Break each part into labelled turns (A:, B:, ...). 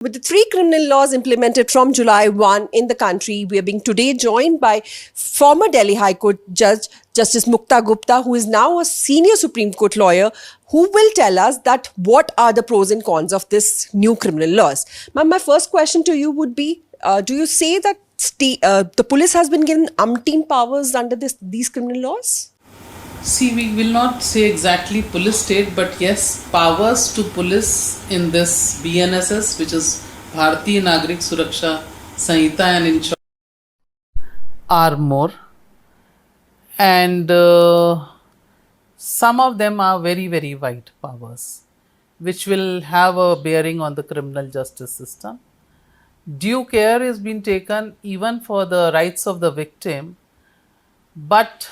A: With the three criminal laws implemented from July 1 in the country, we are being today joined by former Delhi High Court Judge Justice Mukta Gupta, who is now a senior Supreme Court lawyer, who will tell us that what are the pros and cons of this new criminal laws. Ma'am, my first question to you would be, do you say that the police has been given umpteen powers under these criminal laws?
B: See, we will not say exactly police state, but yes, powers to police in this BNSS, which is Bharatiya Nagrik Suraksha Sanhita and Insurance, are more. And some of them are very, very wide powers, which will have a bearing on the criminal justice system. Due care is being taken even for the rights of the victim, but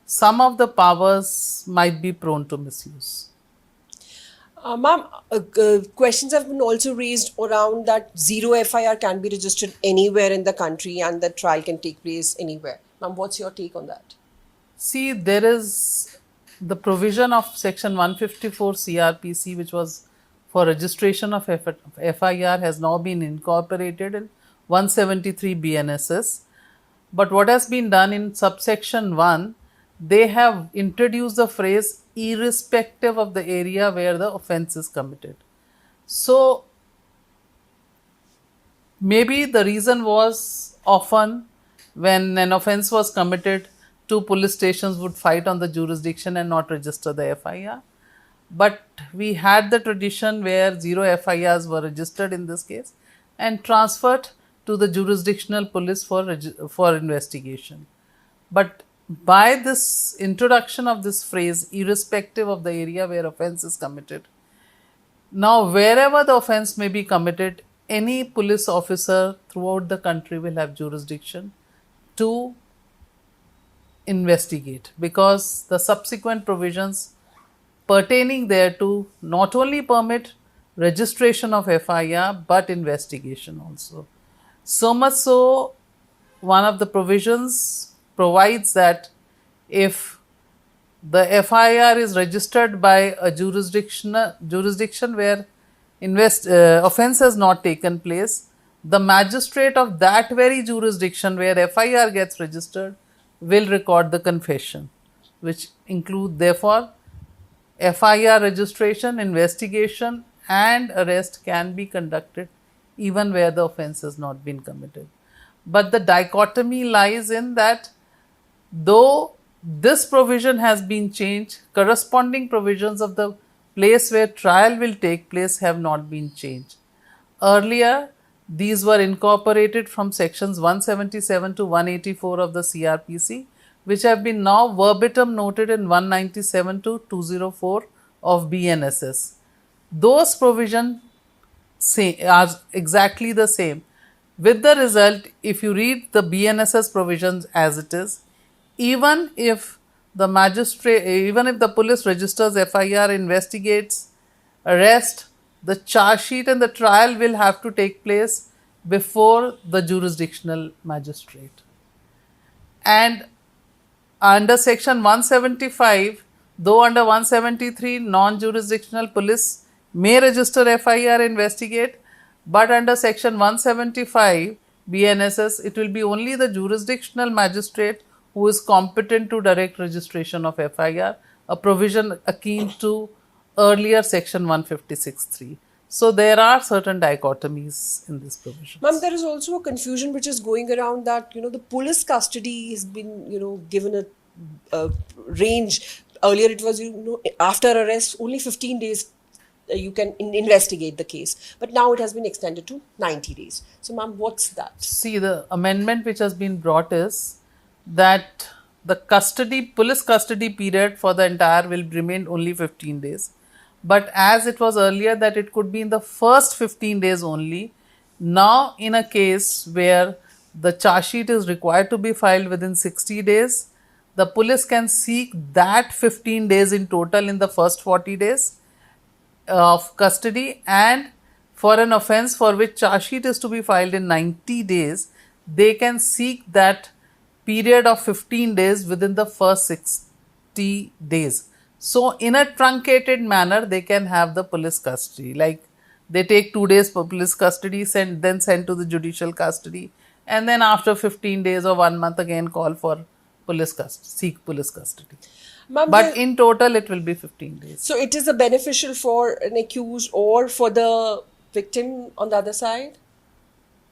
B: some of the powers might be prone to misuse.
A: Ma'am, questions have been also raised around that zero FIR can be registered anywhere in the country and the trial can take place anywhere. Ma'am, what's your take on that?
B: See, there is the provision of section 154 CRPC, which was for registration of FIR, has now been incorporated in 173 BNSS. But what has been done in subsection 1, they have introduced the phrase irrespective of the area where the offence is committed. So, maybe the reason was often when an offence was committed, two police stations would fight on the jurisdiction and not register the FIR. But we had the tradition where zero FIRs were registered in this case and transferred to the jurisdictional police for investigation. But by this introduction of this phrase, irrespective of the area where offence is committed, now wherever the offence may be committed, any police officer throughout the country will have jurisdiction to investigate, because the subsequent provisions pertaining thereto not only permit registration of FIR but investigation also. So much so, one of the provisions provides that if the FIR is registered by a jurisdiction where offence has not taken place, the magistrate of that very jurisdiction where FIR gets registered will record the confession, which include therefore FIR registration, investigation and arrest can be conducted even where the offence has not been committed. But the dichotomy lies in that though this provision has been changed, corresponding provisions of the place where trial will take place have not been changed. Earlier, these were incorporated from sections 177 to 184 of the CRPC, which have been now verbatim noted in 197 to 204 of BNSS. Those provisions are exactly the same. With the result, if you read the BNSS provisions as it is, even if the police registers FIR, investigates, arrest, the charge sheet and the trial will have to take place before the jurisdictional magistrate. And under section 175, though under 173 non-jurisdictional police may register FIR, investigate, but under section 175 BNSS, it will be only the jurisdictional magistrate who is competent to direct registration of FIR, a provision akin to earlier section 156(3). So there are certain dichotomies in this provision.
A: Ma'am, there is also a confusion which is going around that, the police custody has been, given a range. Earlier it was, after arrest, only 15 days you can investigate the case. But now it has been extended to 90 days. So ma'am, what's that?
B: See, the amendment which has been brought is that the police custody period for the entire will remain only 15 days. But as it was earlier that it could be in the first 15 days only, now in a case where the charge sheet is required to be filed within 60 days, the police can seek that 15 days in total in the first 40 days of custody, and for an offence for which charge sheet is to be filed in 90 days, they can seek that period of 15 days within the first 60 days. So, in a truncated manner, they can have the police custody. Like They take 2 days for police custody, then send to the judicial custody, and then after 15 days or 1 month again call for police custody, seek police custody.
A: Ma'am,
B: But in total, it will be 15 days.
A: so it is a beneficial for an accused or for the victim on the other side?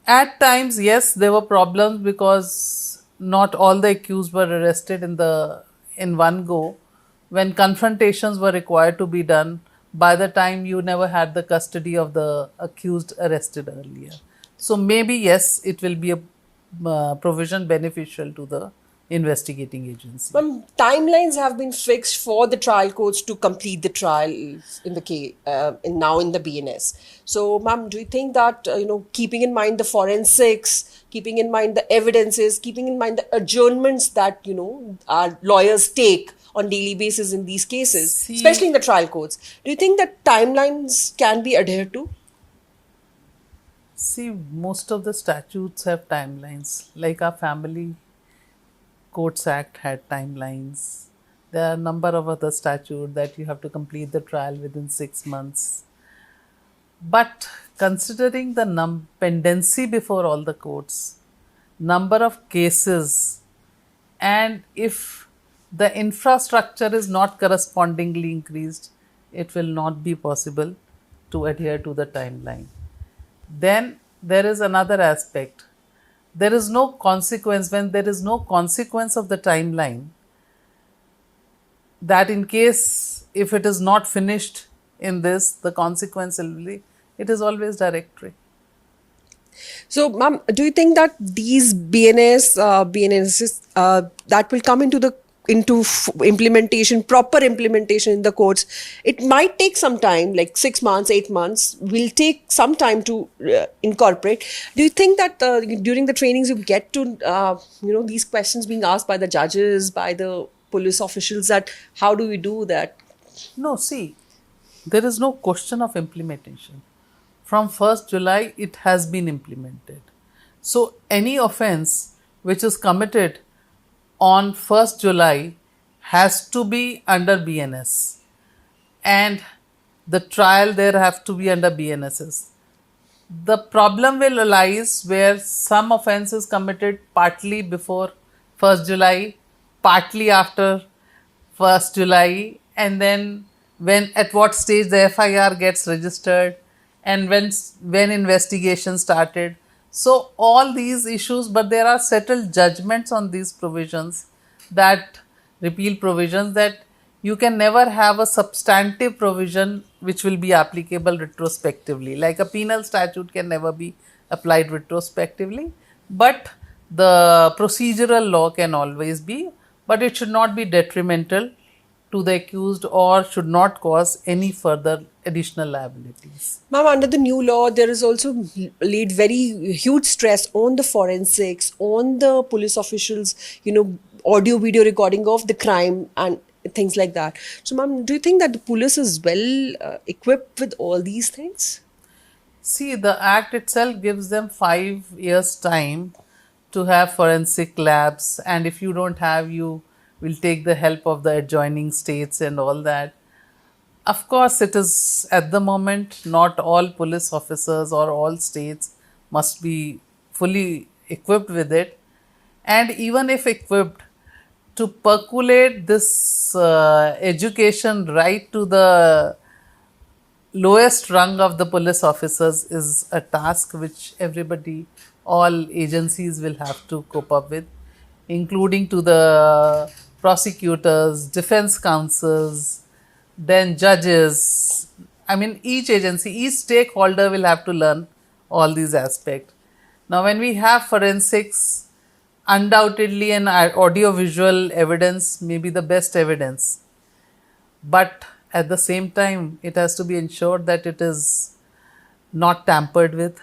B: At times, yes, there were problems because not all the accused were arrested in one go. When confrontations were required to be done, by the time you never had the custody of the accused arrested earlier. So maybe yes, it will be a provision beneficial to the investigating agency.
A: Timelines have been fixed for the trial courts to complete the trial in the case now in the BNS. So, ma'am, do you think that keeping in mind the forensics, keeping in mind the evidences, keeping in mind the adjournments that our lawyers take on daily basis in these cases,
B: See-
A: especially in the trial courts, do you think that timelines can be adhered to?
B: See, most of the statutes have timelines, like our Family Courts Act had timelines. There are a number of other statutes that you have to complete the trial within 6 months. But considering the pendency before all the courts, number of cases, and if the infrastructure is not correspondingly increased, it will not be possible to adhere to the timeline. Then there is another aspect. There is no consequence. When there is no consequence of the timeline, that in case if it is not finished in this, the consequence will be, it is always directory.
A: So, ma'am, do you think that these BNSs that will come into implementation, proper implementation in the courts, it might take some time, like 6 months, 8 months, will take some time to incorporate. Do you think that during the trainings you get to, these questions being asked by the judges, by the police officials, that how do we do that?
B: No, see, there is no question of implementation. From 1st July, it has been implemented. So, any offense which is committed on 1st July has to be under BNS, and the trial there have to be under BNSs. The problem will arise where some offense is committed partly before 1st July, partly after 1st July, and then when at what stage the FIR gets registered, and when investigation started. So all these issues, but there are settled judgments on these provisions, that repeal provisions, that you can never have a substantive provision which will be applicable retrospectively. Like a penal statute can never be applied retrospectively, but the procedural law can always be, but it should not be detrimental to the accused or should not cause any further additional liabilities.
A: Ma'am, under the new law, there is also laid very huge stress on the forensics, on the police officials, audio video recording of the crime and things like that. So, ma'am, do you think that the police is well equipped with all these things?
B: See, the Act itself gives them 5 years' time to have forensic labs, and if you don't have, you will take the help of the adjoining states and all that. Of course, it is at the moment not all police officers or all states must be fully equipped with it, and even if equipped, to percolate this education right to the lowest rung of the police officers is a task which everybody, all agencies will have to cope up with, including to the prosecutors, defense counsels, then judges. I mean, each agency, each stakeholder will have to learn all these aspects. Now, when we have forensics, undoubtedly an audio-visual evidence may be the best evidence. But at the same time, it has to be ensured that it is not tampered with,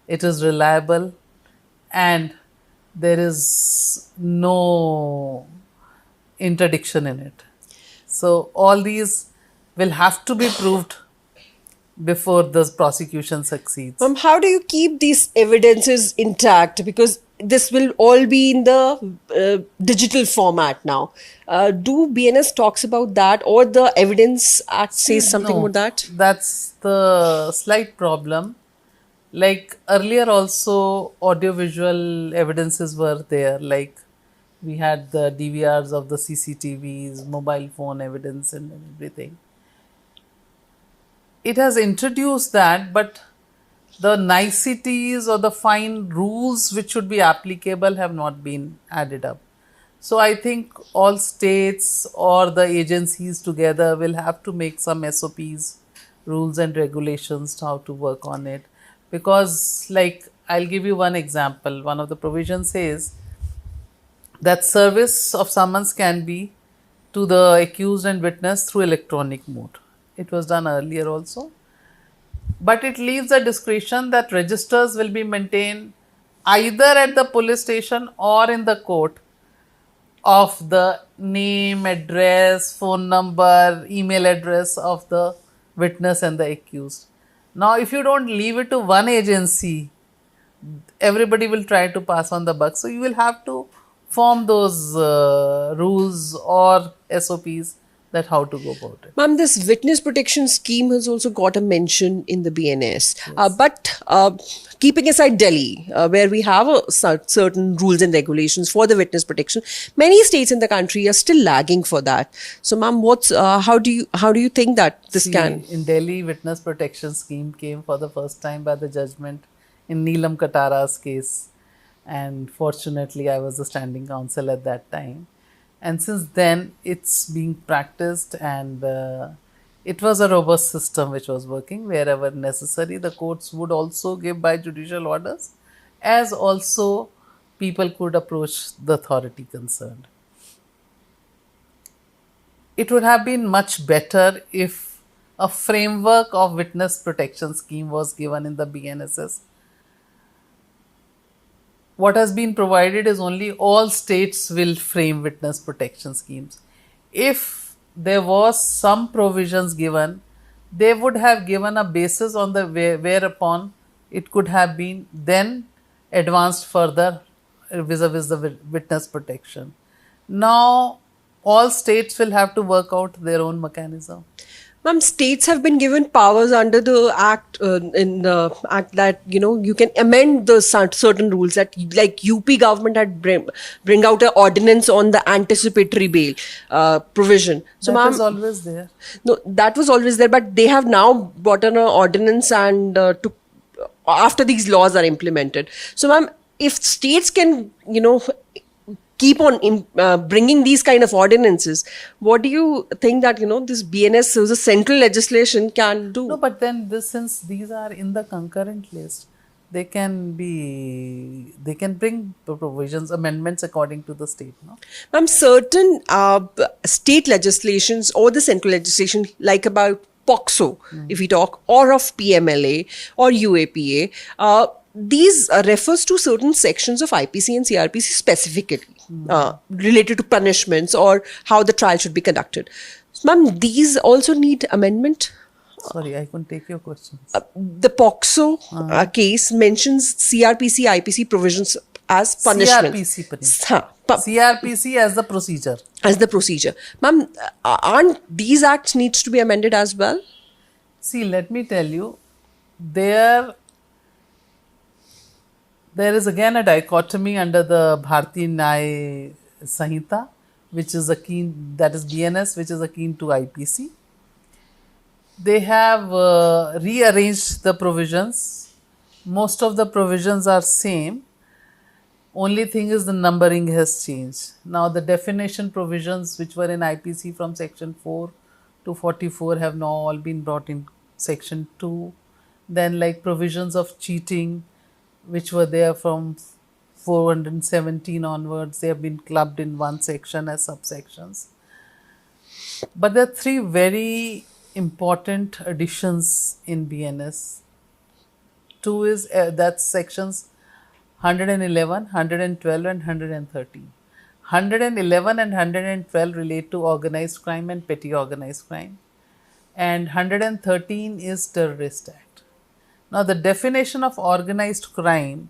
B: it is reliable, and there is no interdiction in it. So all these will have to be proved before the prosecution succeeds.
A: How do you keep these evidences intact? Because this will all be in the digital format now. Do BNS talks about that, or the Evidence Act says something
B: No,
A: about that?
B: that's the slight problem. Like earlier, also audiovisual evidences were there. Like we had the DVRs of the CCTVs, mobile phone evidence, and everything. It has introduced that, but the niceties or the fine rules which should be applicable have not been added up. So I think all states or the agencies together will have to make some SOPs, rules and regulations to how to work on it. Because, like, I'll give you one example. One of the provisions says that service of summons can be to the accused and witness through electronic mode. It was done earlier also, but it leaves a discretion that registers will be maintained either at the police station or in the court of the name, address, phone number, email address of the witness and the accused. Now, if you don't leave it to one agency, everybody will try to pass on the buck. So, you will have to form those rules or SOPs that how to go about it.
A: Ma'am, this witness protection scheme has also got a mention in the BNS. But keeping aside Delhi, where we have certain rules and regulations for the witness protection, many states in the country are still lagging for that. So, ma'am, how do you think that this
B: See,
A: can?
B: in Delhi, witness protection scheme came for the first time by the judgment in Neelam Katara's case, and fortunately, I was the standing counsel at that time. And since then, it's being practiced, and it was a robust system which was working wherever necessary. The courts would also give by judicial orders, as also people could approach the authority concerned. It would have been much better if a framework of witness protection scheme was given in the BNSS. What has been provided is only all states will frame witness protection schemes. If there was some provisions given, they would have given a basis on the whereupon it could have been then advanced further vis-a-vis the witness protection. Now, all states will have to work out their own mechanism.
A: Ma'am, states have been given powers under the act, in the act, that you can amend the certain rules, that like UP government had bring out an ordinance on the anticipatory bail provision. So,
B: That
A: ma'am,
B: is always there.
A: no, that was always there, but they have now brought in an ordinance and after these laws are implemented. So, ma'am, if states can, keep on bringing these kind of ordinances, what do you think that this BNS, so the central legislation, can do?
B: No, but then since these are in the concurrent list, they can bring provisions, amendments according to the state, no?
A: Ma'am, certain state legislations or the central legislation, like about POXO, if we talk, or of PMLA or UAPA, these refers to certain sections of IPC and CRPC specifically related to punishments or how the trial should be conducted. So, ma'am, these also need amendment.
B: Sorry, I couldn't take your questions.
A: The POXO case mentions CRPC, IPC provisions as punishment.
B: CRPC punishment.
A: Huh,
B: CRPC as the procedure.
A: as the procedure. Ma'am, aren't these acts needs to be amended as well?
B: See, let me tell you, there is again a dichotomy under the Bharati Nyaya Sanhita, which is that is BNS, which is akin to IPC. They have rearranged the provisions. Most of the provisions are same. Only thing is the numbering has changed. Now the definition provisions which were in IPC from section 4 to 44 have now all been brought in section 2. Then like provisions of cheating which were there from 417 onwards, they have been clubbed in one section as subsections. But there are three very important additions in BNS. Two is that's sections 111, 112 and 113. 111 and 112 relate to organized crime and petty organized crime, and 113 is Terrorist Act. Now the definition of organized crime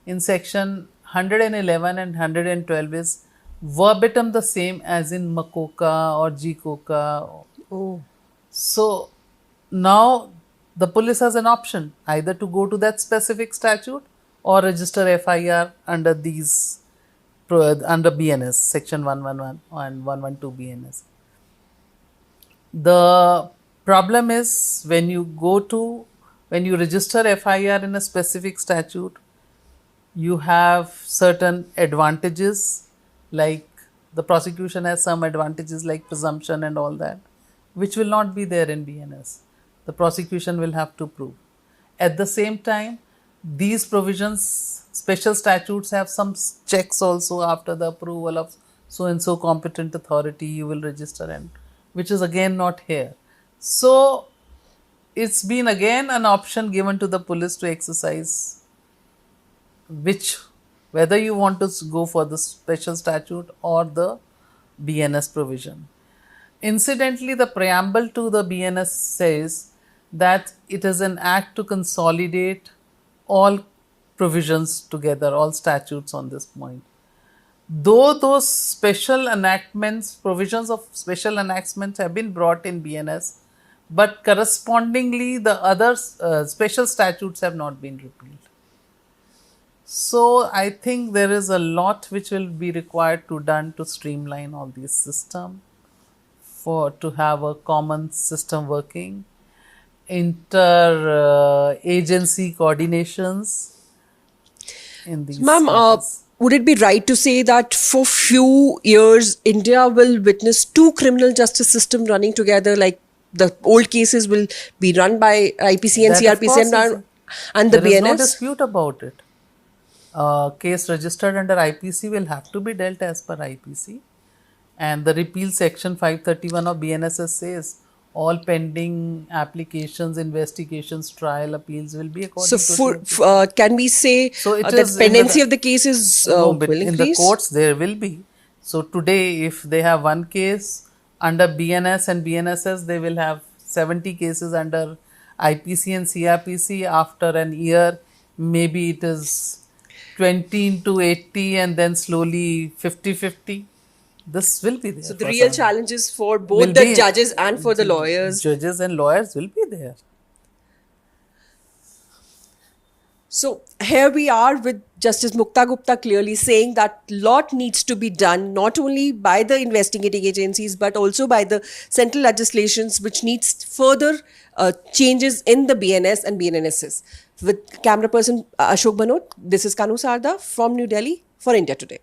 B: in section 111 and 112 is verbatim the same as in Makoka or Jikoka.
A: Oh.
B: So now the police has an option either to go to that specific statute or register FIR under these under BNS section 111 and 112 BNS. The problem is when you register FIR in a specific statute, you have certain advantages, like the prosecution has some advantages like presumption and all that, which will not be there in BNS. The prosecution will have to prove. At the same time, these provisions, special statutes have some checks also after the approval of so and so competent authority you will register, and which is again not here. So it's been again an option given to the police to exercise whether you want to go for the special statute or the BNS provision. Incidentally, the preamble to the BNS says that it is an act to consolidate all provisions together, all statutes on this point. Though those special enactments, provisions of special enactments have been brought in BNS, but correspondingly the other special statutes have not been repealed. So I think there is a lot which will be required to done to streamline all these system, to have a common system working, agency coordinations in these
A: Ma'am,
B: matters.
A: would it be right to say that for few years India will witness two criminal justice system running together, like the old cases will be run by IPC and
B: That of
A: CRPC
B: course
A: and the
B: there is no
A: BNS?
B: dispute about it. Case registered under IPC will have to be dealt as per IPC, and the repeal section 531 of BNSS says all pending applications, investigations, trial, appeals will be according
A: So
B: to
A: can we say
B: So it
A: that
B: is in the-
A: pendency of the cases
B: no, but
A: will
B: in
A: increase?
B: the courts there will be. So today, if they have one case under BNS and BNSS, they will have 70 cases under IPC and CRPC. After an year, maybe it is 20 to 80 and then slowly 50-50. This will be there.
A: So the
B: for
A: real
B: some-
A: challenges for
B: will
A: both the
B: be-
A: judges and for the lawyers.
B: Judges and lawyers will be there.
A: So here we are with Justice Mukta Gupta clearly saying that lot needs to be done not only by the investigating agencies but also by the central legislations, which needs further changes in the BNS and BNSS. With camera person Ashok Banot, this is Kanu Sarda from New Delhi for India Today.